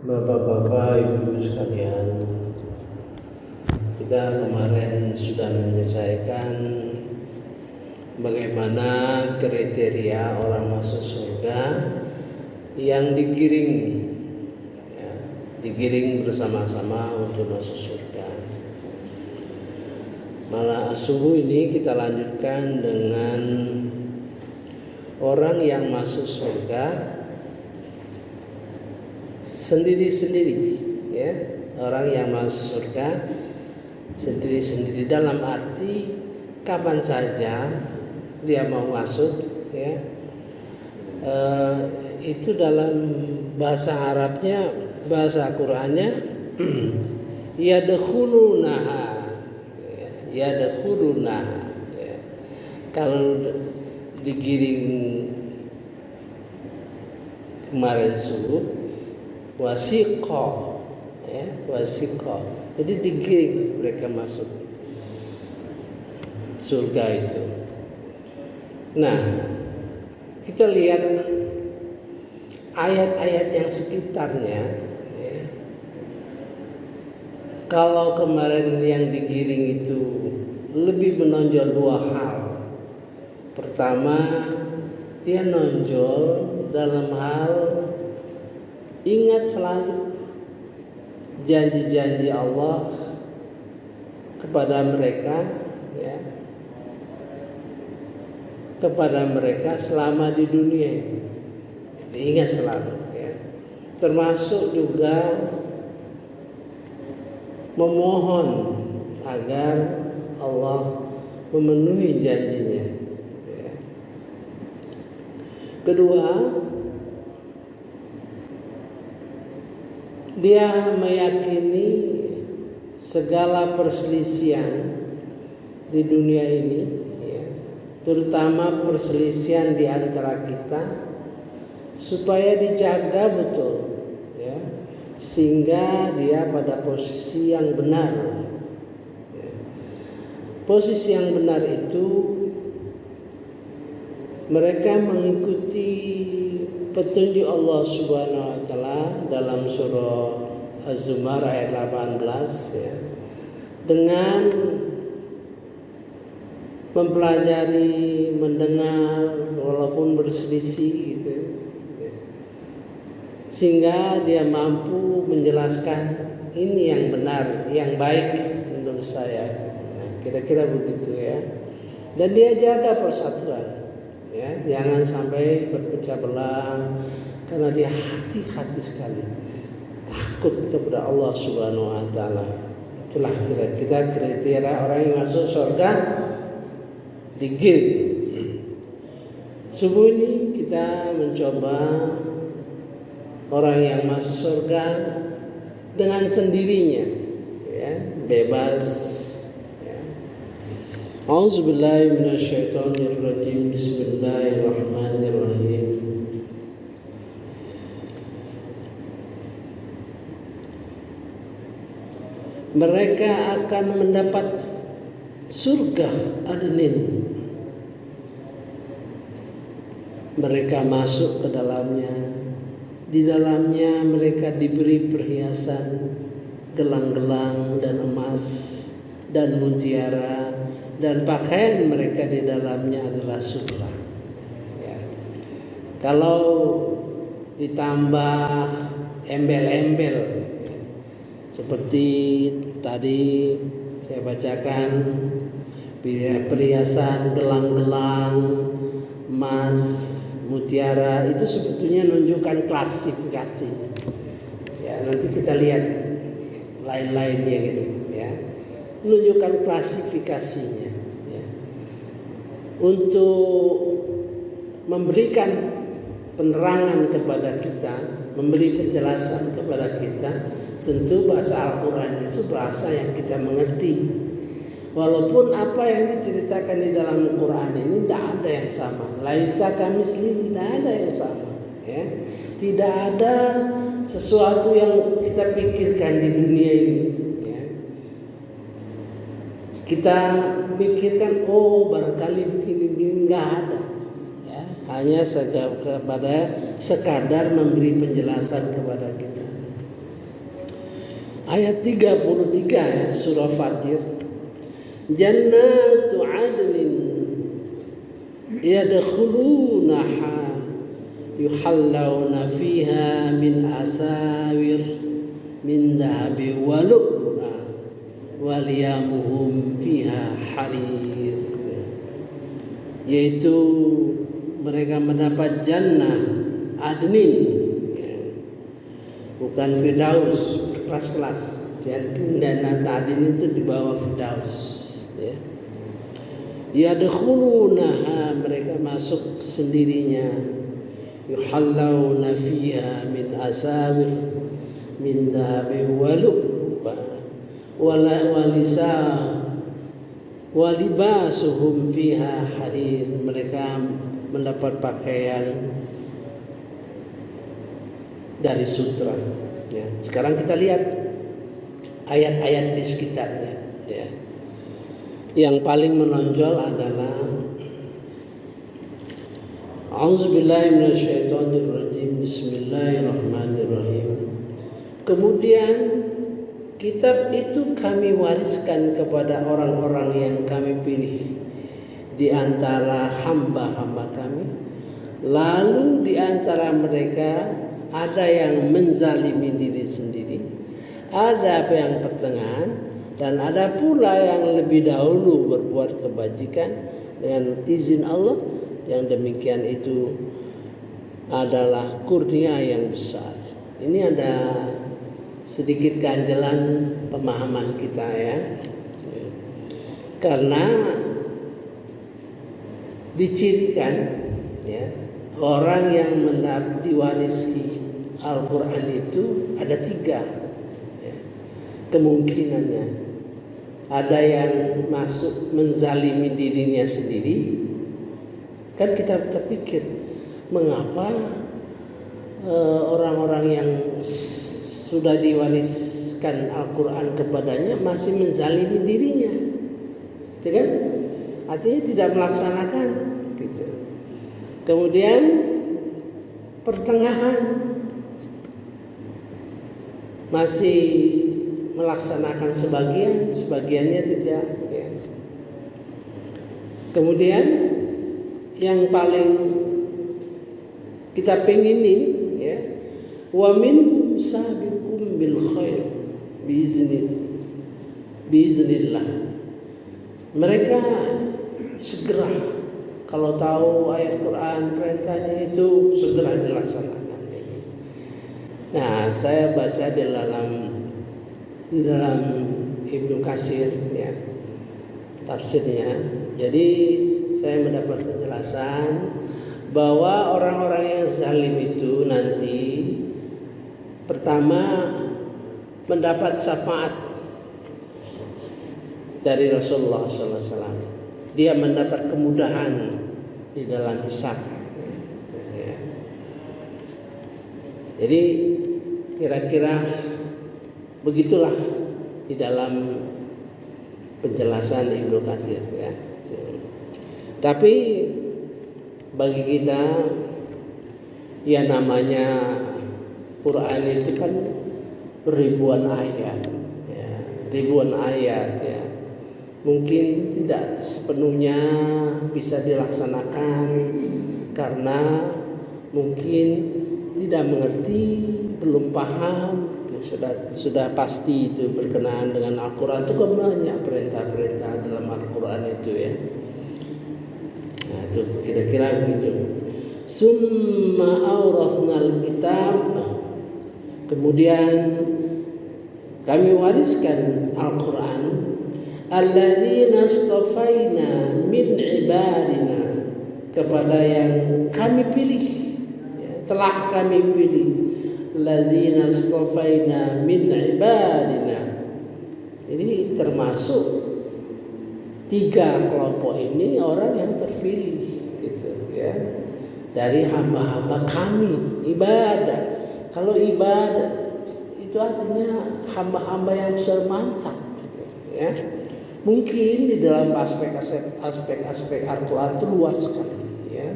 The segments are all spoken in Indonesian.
Bapak-bapak, ibu-ibu sekalian, kita kemarin sudah menyelesaikan bagaimana kriteria orang masuk surga yang digiring bersama-sama untuk masuk surga. Malah subuh ini kita lanjutkan dengan orang yang masuk surga sendiri-sendiri, ya. Orang yang masuk surga sendiri-sendiri dalam arti kapan saja dia mau masuk, ya. Itu dalam bahasa Arabnya, bahasa Qur'annya yadkhulunaha, yadkhulunaha, ya. Kalau digiring kemarin subuh wasiqah, ya, wasiqah. Jadi digiring mereka masuk surga itu. Nah, kita lihat ayat-ayat yang sekitarnya, ya. Kalau kemarin yang digiring itu lebih menonjol dua hal. Pertama, dia nonjol dalam hal ingat selalu janji-janji Allah kepada mereka, ya, kepada mereka selama di dunia. Ingat selalu, ya. Termasuk juga memohon agar Allah memenuhi janjinya, ya. Kedua, dia meyakini segala perselisihan di dunia ini, ya, terutama perselisihan di antara kita, supaya dijaga betul, ya, sehingga dia pada posisi yang benar, ya. Posisi yang benar itu mereka mengikuti petunjuk Allah Subhanahu wa taala dalam surah Az-Zumar ayat 18, ya, dengan mempelajari, mendengar walaupun berselisih gitu, ya, sehingga dia mampu menjelaskan ini yang benar, yang baik menurut saya. Nah, kira-kira begitu, ya. Dan dia jaga persatuan, ya, jangan sampai berpecah belah, karena dia hati-hati sekali takut kepada Allah Subhanahu wa taala. Itulah kita kriteria orang yang masuk surga digiring. Subuh ini kita mencoba orang yang masuk surga dengan sendirinya, ya, bebas. A'udzubillahi minasyaitonirrajim. Bismillahirrahmanirrahim. Mereka akan mendapat surga Adnin. Mereka masuk ke dalamnya. Di dalamnya mereka diberi perhiasan gelang-gelang dan emas dan mutiara, dan pakaian mereka di dalamnya adalah sutra, ya. Kalau ditambah embel-embel, ya, seperti tadi saya bacakan, perhiasan gelang-gelang, emas, mutiara, itu sebetulnya menunjukkan klasifikasi, ya. Nanti kita lihat lain-lainnya gitu, ya, menunjukkan klasifikasinya, ya. Untuk memberikan penerangan kepada kita, memberi penjelasan kepada kita. Tentu bahasa Al-Quran itu bahasa yang kita mengerti. Walaupun apa yang diceritakan di dalam Al-Quran ini tidak ada yang sama. Laisa kamitslihi, tidak ada yang sama, ya. Tidak ada sesuatu yang kita pikirkan di dunia ini, ya. Kita pikirkan, oh barangkali begini-begini, nggak ada, ya. Hanya sekadar memberi penjelasan kepada kita. Ayat 33 ya, surah Fatir. Jannatu adnin yadkhulunaha yuhallawna fiha min asawir min dhahabi wa lu'lu'a wa liyamuhum fiha harir. Yaitu mereka mendapat jannah adnin, bukan Firdaus kelas-kelas. Jannah adnin itu di bawah Firdaus, ya. Yadkhulunaha, mereka masuk sendirinya. Yuhallawna fiha min asawir min dhahabi wa lu'lu'a wa libasuhum fiha harir. Mereka mendapat pakaian dari sutra, ya. Sekarang kita lihat ayat-ayat di sekitarnya, ya. Yang paling menonjol adalah A'udzubillahi minasyaitonirrajim, bismillahirrahmanirrahim. Kemudian kitab itu kami wariskan kepada orang-orang yang kami pilih di antara hamba-hamba kami. Lalu di antara mereka ada yang menzalimi diri sendiri, ada yang pertengahan, dan ada pula yang lebih dahulu berbuat kebajikan dengan izin Allah. Yang demikian itu adalah kurnia yang besar. Ini ada sedikit ganjelan pemahaman kita, ya. Karena dicirikan, ya, orang yang diwarisi Al-Quran itu ada 3, ya, kemungkinannya. Ada yang masuk menzalimi dirinya sendiri. Kan kita terpikir, mengapa orang-orang yang sudah diwariskan Al-Quran kepadanya masih menzalimi dirinya, itu kan? Artinya tidak melaksanakan, gitu. Kemudian pertengahan masih melaksanakan sebagiannya tidak, ya. Kemudian yang paling kita penginin, ya, wa minhum sabiqum bil khair biiznillah. Mereka segera, kalau tahu ayat Quran perintahnya itu segera dilaksanakan. Nah, saya baca di dalam Ibnu Katsir, ya, tafsirnya. Jadi saya mendapat penjelasan bahwa orang-orang yang zalim itu nanti pertama mendapat syafaat dari Rasulullah SAW. Dia mendapat kemudahan di dalam hisab. Jadi kira-kira begitulah di dalam penjelasan Ibnu Katsir, ya. Tapi bagi kita, ya, namanya Quran itu kan ribuan ayat, ya, ya. Mungkin tidak sepenuhnya bisa dilaksanakan karena mungkin tidak mengerti, belum paham. Sudah pasti itu berkenaan dengan Al-Quran itu kan banyak perintah-perintah dalam Al-Quran itu, ya. Nah, itu kira-kira begitu. Summa awrasnal kitab, kemudian kami wariskan Al-Quran, alladzina astafaina min ibadina, kepada yang kami pilih, ya, telah kami pilih. Alladzina astafaina min ibadina. Ini termasuk 3 kelompok ini orang yang terpilih, gitu, ya, dari hamba-hamba kami. Ibadah, kalau ibadah itu artinya hamba-hamba yang semantap, gitu, ya. Mungkin di dalam aspek-aspek Al-Quran itu luas sekali, ya,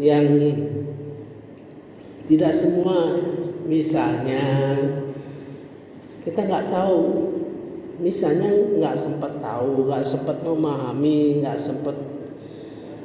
yang tidak semua, misalnya kita nggak tahu, misalnya nggak sempat tahu, nggak sempat memahami, nggak sempat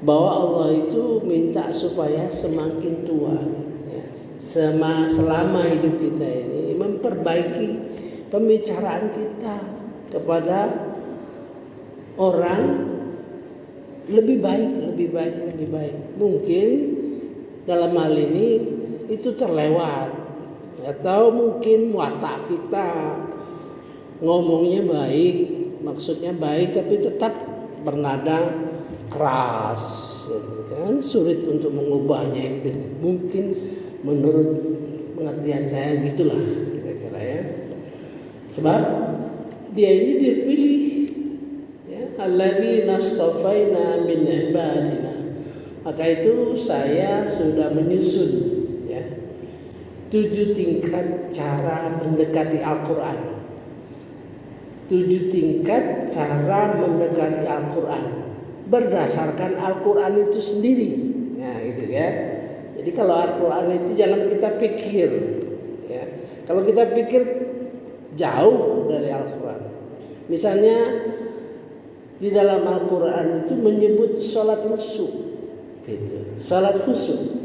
bahwa Allah itu minta supaya semakin tua, ya, selama hidup kita ini memperbaiki pembicaraan kita kepada orang lebih baik. Mungkin dalam hal ini itu terlewat, atau mungkin watak kita ngomongnya baik, maksudnya baik, tapi tetap bernada keras, kan sulit untuk mengubahnya gitu. Mungkin menurut pengertian saya gitulah kira-kira ya. Sebab dia ini dipilih, ya, alladzina astafaina min ibadina. Maka itu saya sudah menyusun, ya, 7 tingkat cara mendekati Al-Quran. 7 tingkat cara mendekati Al-Quran berdasarkan Al-Quran itu sendiri. Nah gitu ya. Jadi kalau Al-Quran itu jangan kita pikir, ya. Kalau kita pikir jauh dari Al-Quran. Misalnya di dalam Al-Quran itu menyebut sholat khusyuk, gitu. Sholat khusyuk.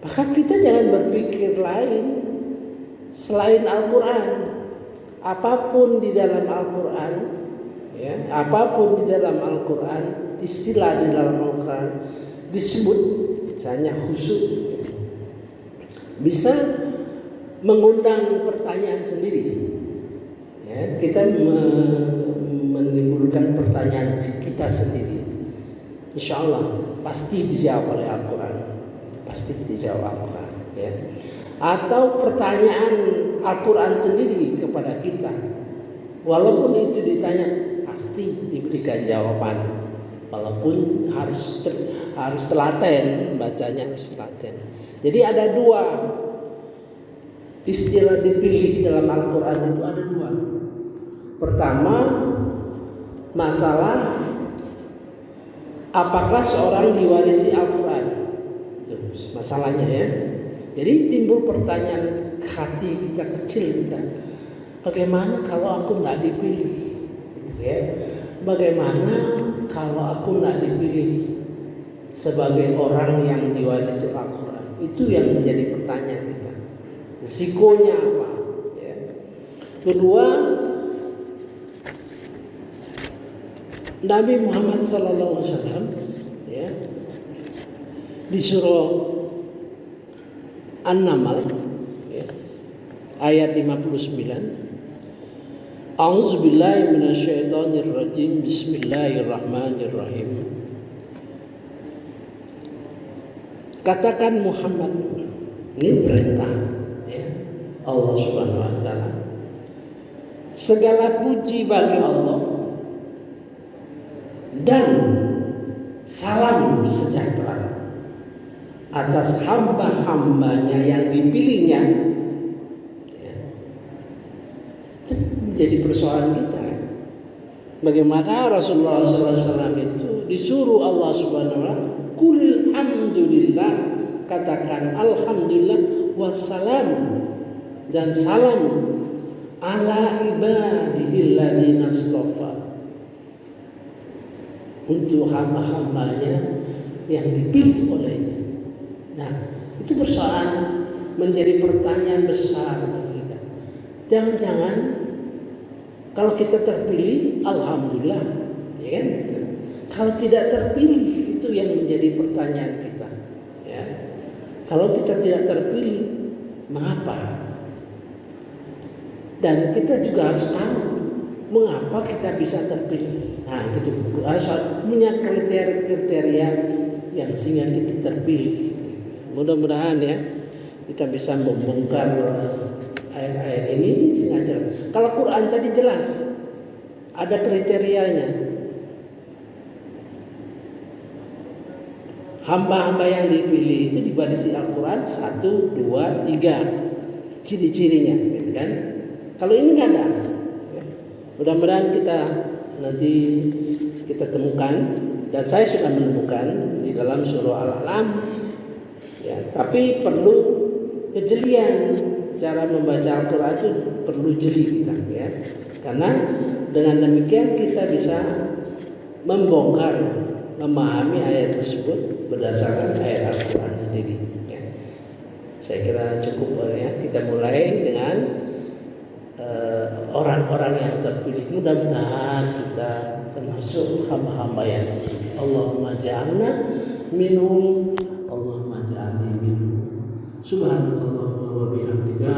Maka kita jangan berpikir lain selain Al-Quran. Apapun di dalam Al-Quran, ya, apapun di dalam Al-Quran, istilah di dalam Al-Quran disebut, misalnya khusyuk, bisa mengundang pertanyaan sendiri. Ya, kita menimbulkan pertanyaan kita sendiri. Insya Allah pasti dijawab oleh Al-Quran, pasti dijawab Al-Quran. Ya. Atau pertanyaan Al-Quran sendiri kepada kita, walaupun itu ditanya pasti diberikan jawaban, walaupun harus telaten, bacanya harus telaten. Jadi ada 2 istilah dipilih dalam Al-Quran, itu ada 2. Pertama, masalah apakah seorang diwarisi Al-Quran, itu masalahnya ya. Jadi timbul pertanyaan hati kita kecil kita, bagaimana kalau aku tidak dipilih, gitu ya? Bagaimana kalau aku tidak dipilih sebagai orang yang diwarisi Al-Quran? Itu yang menjadi pertanyaan kita. Risikonya apa? Ya. Kedua, Nabi Muhammad SAW, ya, di surah An-Naml, ya, ayat 59. A'udzubillahi minasyaitonirrajim. Bismillahirrahmanirrahim. Katakan Muhammad, ini perintah, ya, Allah Subhanahu wa taala. Segala puji bagi Allah dan salam sejahtera atas hamba-hambanya yang dipilihnya. Ya. Itu menjadi persoalan kita. Bagaimana Rasulullah SAW itu disuruh Allah Subhanahu wa taala, kulil hamdulillah, katakan alhamdulillah, wassalam, dan salam ala ibadihil ladzina astafa, untuk hamba-hambanya yang dipilih olehnya. Nah, itu persoalan, menjadi pertanyaan besar bagi kita. Jangan-jangan kalau kita terpilih, alhamdulillah, ya kan gitu. Kalau tidak terpilih, itu yang menjadi pertanyaan kita. Ya, kalau kita tidak terpilih, mengapa? Dan kita juga harus tahu mengapa kita bisa terpilih. Nah, gitu. Harus punya kriteria yang sehingga kita terpilih. Mudah-mudahan ya kita bisa membongkar ayat-ayat ini sehingga jelas. Kalau Quran tadi jelas ada kriterianya. Hamba-hamba yang dipilih itu dibarisi Al-Quran 1, 2, 3 ciri-cirinya, gitu kan? Kalau ini nggak ada. Mudah-mudahan nanti kita temukan, dan saya sudah menemukan di dalam surah Al-An'am. Ya, tapi perlu kejelian, cara membaca Al-Quran itu perlu jeli kita ya. Karena dengan demikian kita bisa membongkar, memahami ayat tersebut berdasarkan ayat Al-Quran sendiri ya. Saya kira cukup ya. Kita mulai dengan orang-orang yang terpilih. Mudah-mudahan kita termasuk hamba-hamba yang terpilih. Allahumma ja'alna minhum, Allahumma ja'alni minhum. Subhanakallahumma wa bihamdika